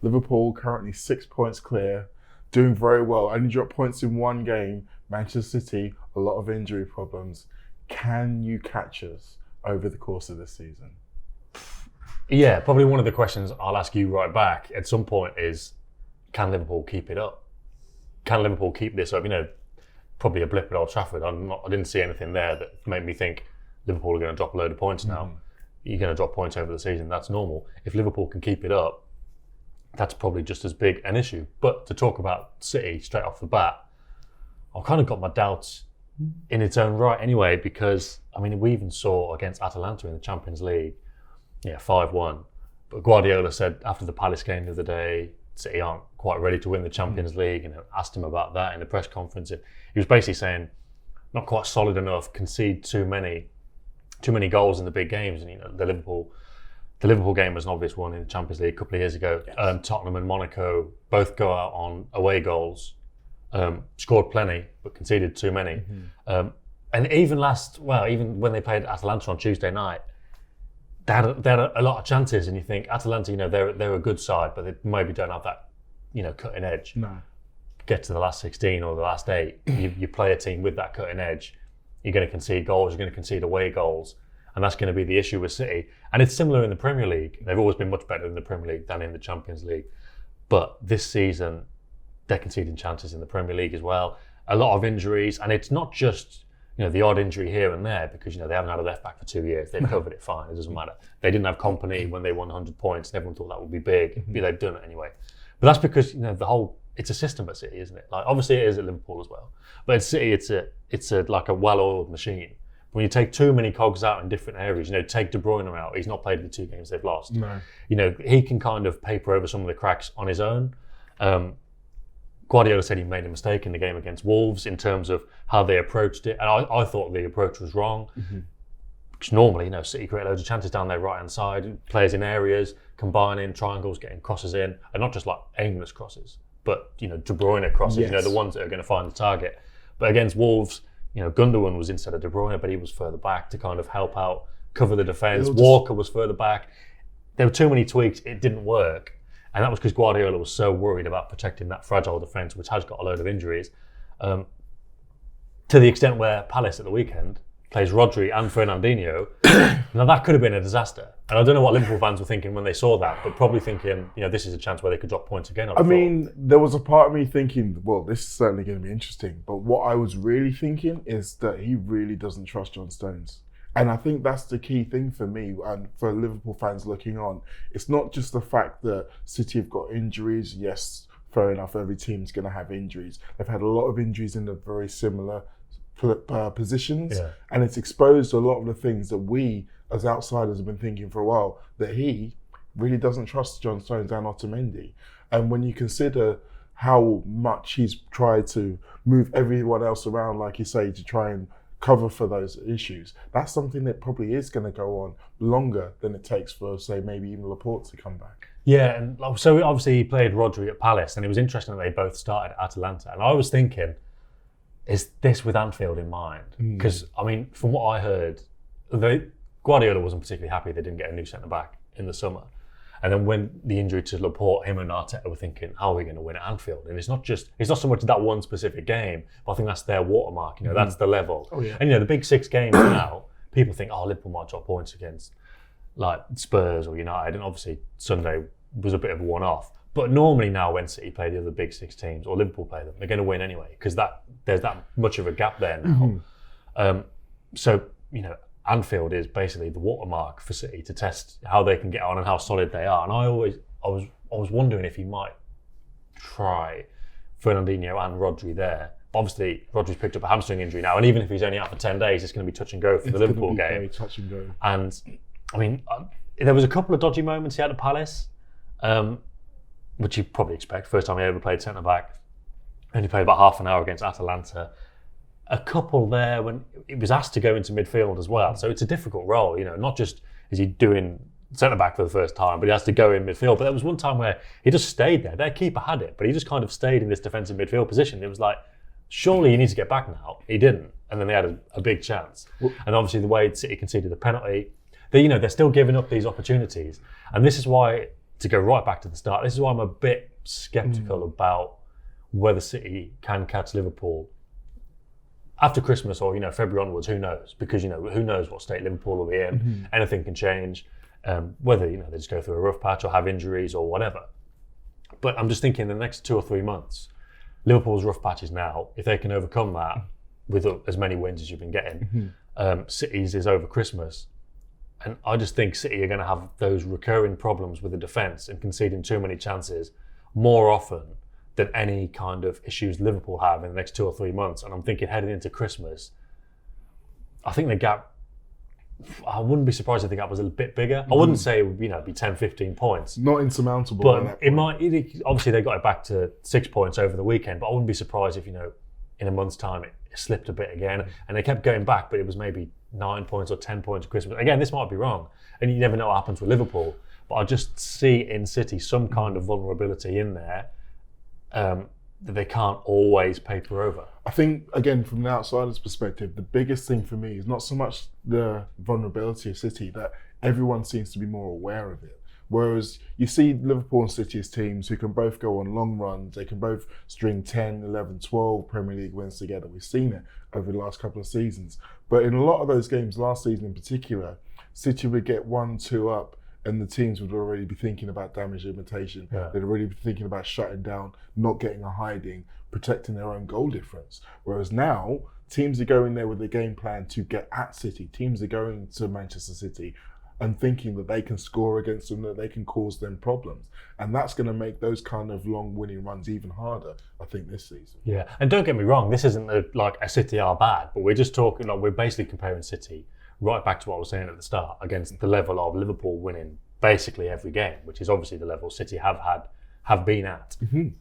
Liverpool currently 6 points clear, doing very well. Only dropped points in one game. Manchester City, a lot of injury problems. Can you catch us over the course of this season? Yeah, probably one of the questions I'll ask you right back at some point is, can Liverpool keep it up? Can Liverpool keep this up? Probably a blip at Old Trafford. I didn't see anything there that made me think Liverpool are going to drop a load of points now. You're going to drop points over the season. That's normal. If Liverpool can keep it up, that's probably just as big an issue. But to talk about City straight off the bat, I've kind of got my doubts in its own right anyway, because, we even saw against Atalanta in the Champions League, 5-1. But Guardiola said after the Palace game the other day, City aren't quite ready to win the Champions League, and asked him about that in the press conference. And he was basically saying, not quite solid enough, concede too many goals in the big games. And the Liverpool game was an obvious one in the Champions League a couple of years ago. Yes. Tottenham and Monaco both go out on away goals, scored plenty but conceded too many. And even when they played Atalanta on Tuesday night, they had a lot of chances, and you think Atalanta, they're a good side, but they maybe don't have that, cutting edge. No. Get to the last 16 or the last 8, you play a team with that cutting edge, you're going to concede goals, you're going to concede away goals, and that's going to be the issue with City. And it's similar in the Premier League. They've always been much better in the Premier League than in the Champions League. But this season, they're conceding chances in the Premier League as well. A lot of injuries, and it's not just the odd injury here and there, because they haven't had a left back for 2 years. They've covered it fine. It doesn't matter. They didn't have Kompany when they won 100 points. And everyone thought that would be big. They've done it anyway. But that's because it's a system at City, isn't it? Like, obviously it is at Liverpool as well. But at City, it's like a well-oiled machine. When you take too many cogs out in different areas, take De Bruyne out. He's not played the 2 games they've lost. No. He can kind of paper over some of the cracks on his own. Guardiola said he made a mistake in the game against Wolves in terms of how they approached it, and I thought the approach was wrong. Because normally, City create loads of chances down their right-hand side, players in areas, combining triangles, getting crosses in, and not just like aimless crosses, but De Bruyne crosses. Yes. The ones that are going to find the target. But against Wolves, Gundogan was instead of De Bruyne, but he was further back to kind of help out, cover the defence. Walker was further back. There were too many tweaks. It didn't work. And that was because Guardiola was so worried about protecting that fragile defence, which has got a load of injuries, to the extent where Palace at the weekend plays Rodri and Fernandinho. Now that could have been a disaster. And I don't know what Liverpool fans were thinking when they saw that, but probably thinking, this is a chance where they could drop points again. There was a part of me thinking, well, this is certainly going to be interesting. But what I was really thinking is that he really doesn't trust John Stones. And I think that's the key thing for me and for Liverpool fans looking on. It's not just the fact that City have got injuries. Yes, fair enough, every team's going to have injuries. They've had a lot of injuries in the very similar positions. Yeah. And it's exposed a lot of the things that we, as outsiders, have been thinking for a while, that he really doesn't trust John Stones and Otamendi. And when you consider how much he's tried to move everyone else around, like you say, to try and cover for those issues, that's something that probably is going to go on longer than it takes for, say, maybe even Laporte to come back. Yeah, and so obviously he played Rodri at Palace, and it was interesting that they both started at Atalanta. And I was thinking, is this with Anfield in mind? Because, from what I heard, Guardiola wasn't particularly happy they didn't get a new centre-back in the summer. And then when the injury to Laporte, him and Arteta were thinking, how are we going to win at Anfield? And it's not so much that one specific game, but I think that's their watermark, that's the level. Oh, yeah. And the big 6 games now, people think, Liverpool might drop points against like Spurs or United, and obviously Sunday was a bit of a one-off. But normally now when City play the other big 6 teams, or Liverpool play them, they're going to win anyway, because there's that much of a gap there now. Anfield is basically the watermark for City to test how they can get on and how solid they are. And I was wondering if he might try Fernandinho and Rodri there. Obviously, Rodri's picked up a hamstring injury now, and even if he's only out for 10 days, it's going to be touch and go for the Liverpool game. Very touch and go. And there was a couple of dodgy moments he had at Palace, which you probably expect. First time he ever played centre back, only played about half an hour against Atalanta. A couple there when he was asked to go into midfield as well. So it's a difficult role, not just is he doing centre-back for the first time, but he has to go in midfield. But there was one time where he just stayed there. Their keeper had it, but he just kind of stayed in this defensive midfield position. It was like, surely he needs to get back now. He didn't. And then they had a big chance. And obviously the way City conceded the penalty, they're still giving up these opportunities. And this is why to go right back to the start, this is why I'm a bit sceptical about whether City can catch Liverpool after Christmas or, February onwards. Who knows? Because, who knows what state Liverpool will be in. Anything can change. Whether, they just go through a rough patch or have injuries or whatever. But I'm just thinking the next 2 or 3 months, Liverpool's rough patches now, if they can overcome that with as many wins as you've been getting, City's is over Christmas. And I just think City are going to have those recurring problems with the defence and conceding too many chances more often than any kind of issues Liverpool have in the next 2 or 3 months. And I'm thinking heading into Christmas, I think the gap, I wouldn't be surprised if the gap was a bit bigger. I wouldn't say it would be 10, 15 points. Not insurmountable. But obviously they got it back to 6 points over the weekend, but I wouldn't be surprised if, in a month's time it slipped a bit again. And they kept going back, but it was maybe 9 points or 10 points at Christmas. Again, this might be wrong, and you never know what happens with Liverpool, but I just see in City some kind of vulnerability in there that they can't always paper over. I think, again, from the outsider's perspective, the biggest thing for me is not so much the vulnerability of City, that everyone seems to be more aware of it. Whereas you see Liverpool and City as teams who can both go on long runs, they can both string 10, 11, 12 Premier League wins together. We've seen it over the last couple of seasons. But in a lot of those games, last season in particular, City would get 1-2 up and the teams would already be thinking about damage limitation. Yeah. They'd already be thinking about shutting down, not getting a hiding, protecting their own goal difference. Whereas now, teams are going there with a game plan to get at City. Teams are going to Manchester City and thinking that they can score against them, that they can cause them problems. And that's going to make those kind of long winning runs even harder, I think, this season. Yeah, and don't get me wrong, this isn't like a City are bad, but we're just talking, we're basically comparing City right back to what I was saying at the start, against the level of Liverpool winning basically every game, which is obviously the level City have been at,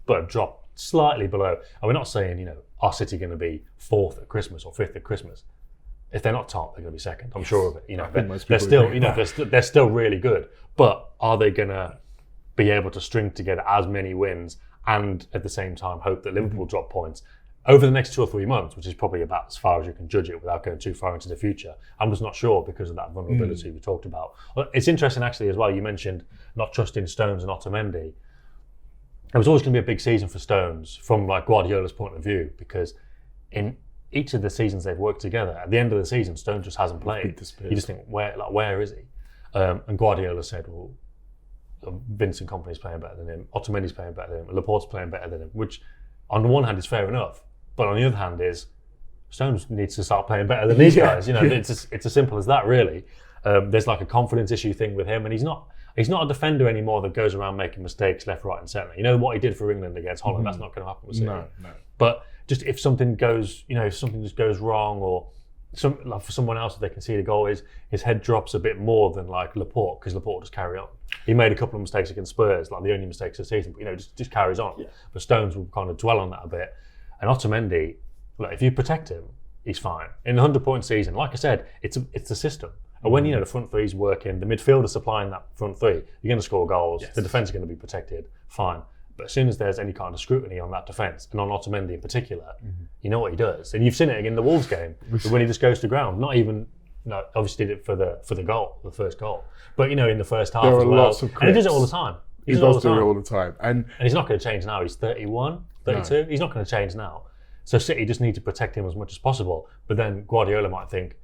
but dropped slightly below. And we're not saying, are City going to be 4th at Christmas or 5th at Christmas? If they're not top, they're going to be 2nd. I'm sure of it. They're still, they're still really good. But are they going to be able to string together as many wins and at the same time hope that Liverpool drop points over the next 2 or 3 months, which is probably about as far as you can judge it without going too far into the future? I'm just not sure because of that vulnerability we talked about. Well, it's interesting actually as well. You mentioned not trusting Stones and Otamendi. It was always going to be a big season for Stones from like Guardiola's point of view, because in each of the seasons they've worked together, at the end of the season, Stones just hasn't played. You just think, where is he? And Guardiola said, well, Vincent Kompany's playing better than him, Otamendi's playing better than him, Laporte's playing better than him, which on the one hand is fair enough, but on the other hand is Stones needs to start playing better than these guys. It's as simple as that, really. There's like a confidence issue thing with him, and he's not a defender anymore that goes around making mistakes left, right, and centre. You know what he did for England against Holland? That's not going to happen with City. No. But just if something goes, if something just goes wrong, or for someone else, if they can see the goal, his head drops a bit more than like Laporte, because Laporte will just carry on. He made a couple of mistakes against Spurs, like the only mistakes of the season, but just carries on. Yeah. But Stones will kind of dwell on that a bit. And Otamendi, if you protect him, he's fine. In a 100-point season, like I said, it's the system. And when the front three's working, the midfielder supplying that front three, you're going to score goals. Yes. The defence is going to be protected, fine. But as soon as there's any kind of scrutiny on that defence, and on Otamendi in particular, you know what he does. And you've seen it in the Wolves game when he just goes to ground. Not even, obviously did it for the goal, the first goal. But in the first half, there are as well. lots of and he does it all the time. He does do it all the time, and he's not going to change now. He's 31, 32. No. He's not going to change now. So City just need to protect him as much as possible. But then Guardiola might think,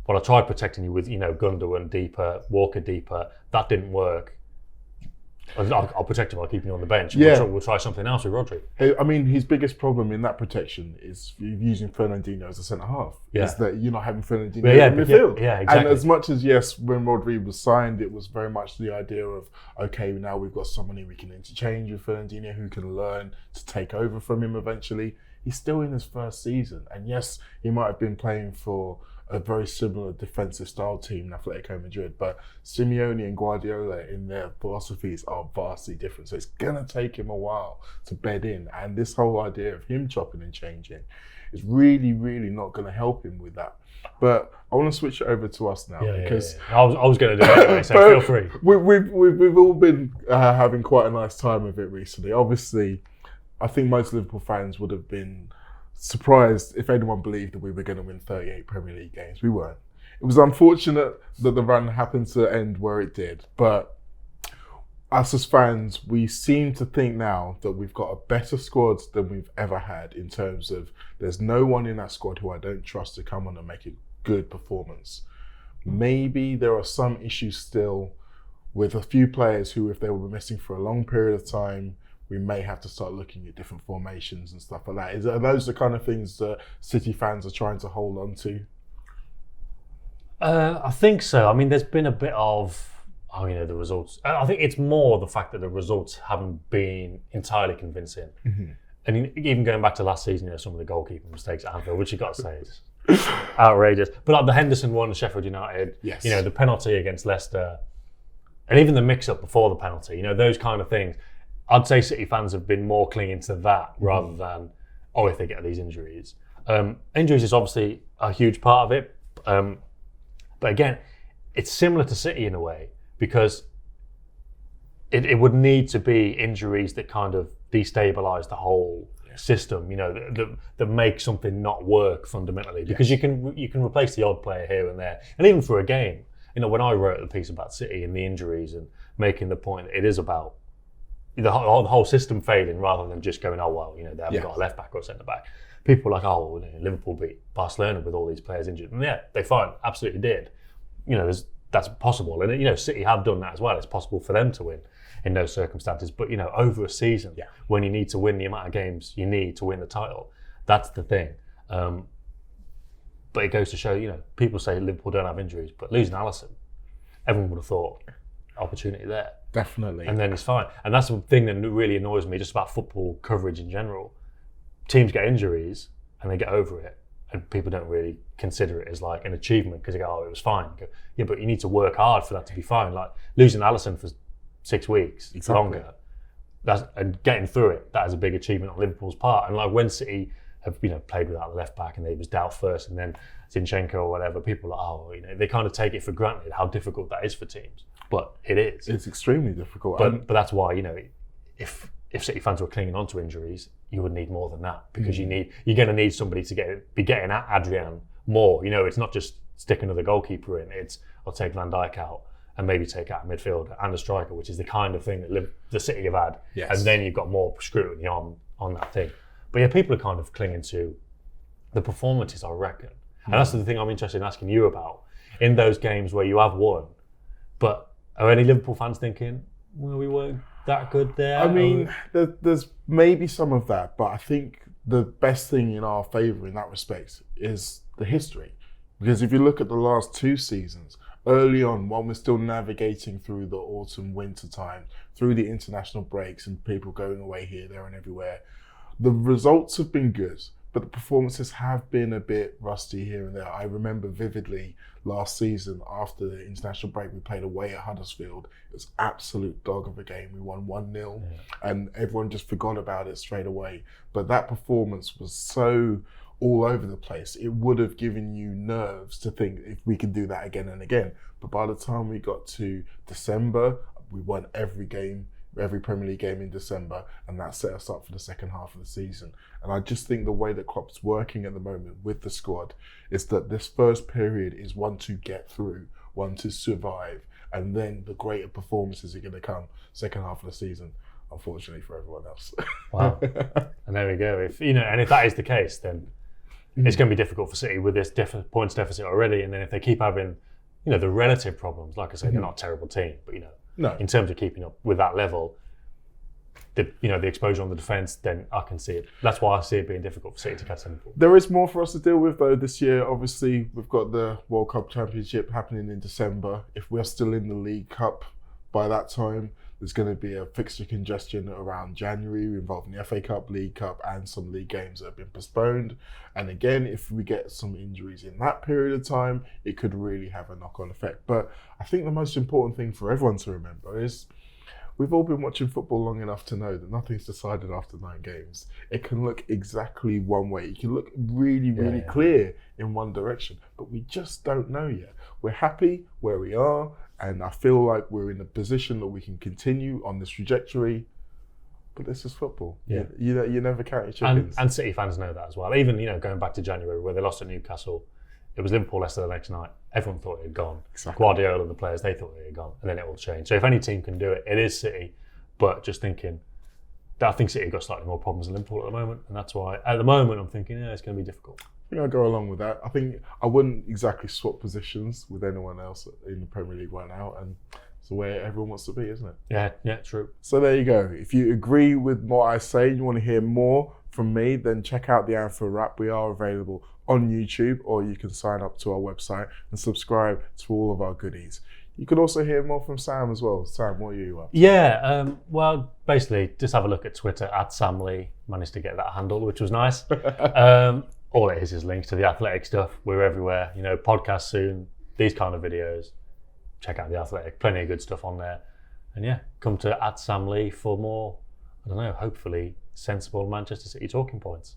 well, I tried protecting you with Gundogan deeper, Walker deeper. That didn't work. I'll protect him by keeping him on the bench. Yeah. We'll try something else with Rodri. I mean, his biggest problem in that protection is using Fernandinho as a centre half. Yeah. Is that you're not having Fernandinho in midfield. Yeah, exactly. And as much as, yes, when Rodri was signed, it was very much the idea of, okay, now we've got someone who we can interchange with Fernandinho, who can learn to take over from him eventually. He's still in his first season. And yes, he might have been playing for a very similar defensive style team in Atletico Madrid, but Simeone and Guardiola in their philosophies are vastly different. So it's going to take him a while to bed in. And this whole idea of him chopping and changing is really, really not going to help him with that. But I want to switch it over to us now because I was going to do it anyway, so feel free. We've all been having quite a nice time with it recently. Obviously, I think most Liverpool fans would have been surprised if anyone believed that we were going to win 38 Premier League games. We weren't. It was unfortunate that the run happened to end where it did, but us as fans, we seem to think now that we've got a better squad than we've ever had in terms of there's no one in that squad who I don't trust to come on and make a good performance. Maybe there are some issues still with a few players who, if they were missing for a long period of time, we may have to start looking at different formations and stuff like that. Are those the kind of things that City fans are trying to hold on to? I think so. I mean, there's been a bit of, the results. I think it's more the fact that the results haven't been entirely convincing. Mm-hmm. And even going back to last season, some of the goalkeeping mistakes at Anfield, which you got to say is outrageous. But like the Henderson one, Sheffield United, yes. The penalty against Leicester, and even the mix-up before the penalty, those kind of things. I'd say City fans have been more clinging to that rather than, if they get these injuries. Injuries is obviously a huge part of it. But again, it's similar to City in a way, because it would need to be injuries that kind of destabilise the whole system, that make something not work fundamentally. Because you can replace the odd player here and there, and even for a game. When I wrote the piece about City and the injuries and making the point that it is about the whole system failing rather than just going, they haven't got a left back or a centre back. People were like, Liverpool beat Barcelona with all these players injured, and they fine, absolutely did. That's possible, and City have done that as well. It's possible for them to win in those circumstances, but over a season, when you need to win the amount of games you need to win the title, that's the thing. But it goes to show, people say Liverpool don't have injuries, but losing Alisson, everyone would have thought opportunity there. Definitely. And then it's fine. And that's the thing that really annoys me just about football coverage in general. Teams get injuries and they get over it, and people don't really consider it as like an achievement because they go, it was fine. Go, yeah, but you need to work hard for that to be fine. Like losing Alisson for 6 weeks, longer, and getting through it, that is a big achievement on Liverpool's part. And like when City have played without the left back and it was Doubt first and then Zinchenko or whatever, people are they kind of take it for granted how difficult that is for teams. But it is. It's extremely difficult. But that's why, if City fans were clinging on to injuries, you would need more than that, because you're going to need somebody to be getting at Adrian more. It's not just stick another goalkeeper in. It's I'll take Van Dijk out and maybe take out a midfielder and a striker, which is the kind of thing that the City have had. Yes. And then you've got more scrutiny on that thing. But yeah, people are kind of clinging to the performances, I reckon. And that's the thing I'm interested in asking you about. In those games where you have won, but are any Liverpool fans thinking, well, we weren't that good there? I mean, there's maybe some of that, but I think the best thing in our favour in that respect is the history. Because if you look at the last 2 seasons, early on, when we're still navigating through the autumn, winter time, through the international breaks and people going away here, there and everywhere, the results have been good, but the performances have been a bit rusty here and there. I remember vividly last season, after the international break, we played away at Huddersfield. It was absolute dog of a game. We won 1-0 and everyone just forgot about it straight away. But that performance was so all over the place. It would have given you nerves to think if we could do that again and again. But by the time we got to December, we won every Premier League game in December, and that set us up for the second half of the season. And I just think the way that Klopp's working at the moment with the squad is that this first period is one to get through, one to survive, and then the greater performances are going to come second half of the season, unfortunately for everyone else. Wow. And there we go. If that is the case, then it's going to be difficult for City with this points deficit already. And then if they keep having, the relative problems, like I say, they're not a terrible team, but no. In terms of keeping up with that level, the exposure on the defence, then I can see it. That's why I see it being difficult for City to catch Liverpool. There is more for us to deal with though this year. Obviously, we've got the World Cup Championship happening in December. If we're still in the League Cup by that time, there's going to be a fixture congestion around January involving the FA Cup, League Cup, and some league games that have been postponed. And again, if we get some injuries in that period of time, it could really have a knock-on effect. But I think the most important thing for everyone to remember is we've all been watching football long enough to know that nothing's decided after 9 games. It can look exactly one way. It can look really clear in one direction, but we just don't know yet. We're happy where we are, and I feel like we're in a position that we can continue on this trajectory. But this is football. Yeah. You never count your chickens. And City fans know that as well. Even, going back to January where they lost at Newcastle, It was Liverpool Leicester the next night. Everyone thought it had gone. Exactly. Guardiola and the players, they thought it had gone, and then it all changed. So if any team can do it, it is City. But just thinking, I think City have got slightly more problems than Liverpool at the moment, and that's why at the moment I'm thinking, it's going to be difficult. I think I'll go along with that. I think I wouldn't exactly swap positions with anyone else in the Premier League right now, and it's the way everyone wants to be, isn't it? Yeah, true. So there you go. If you agree with what I say and you want to hear more from me, then check out the Anfield Wrap. We are available on YouTube, or you can sign up to our website and subscribe to all of our goodies. You can also hear more from Sam as well. Sam, what are you up to? Yeah, well, basically, just have a look at Twitter at Sam Lee. Managed to get that handle, which was nice. All it is links to the Athletic stuff. We're everywhere. Podcast soon. These kind of videos. Check out the Athletic. Plenty of good stuff on there. And yeah, come to at Sam Lee for more, I don't know, hopefully sensible Manchester City talking points.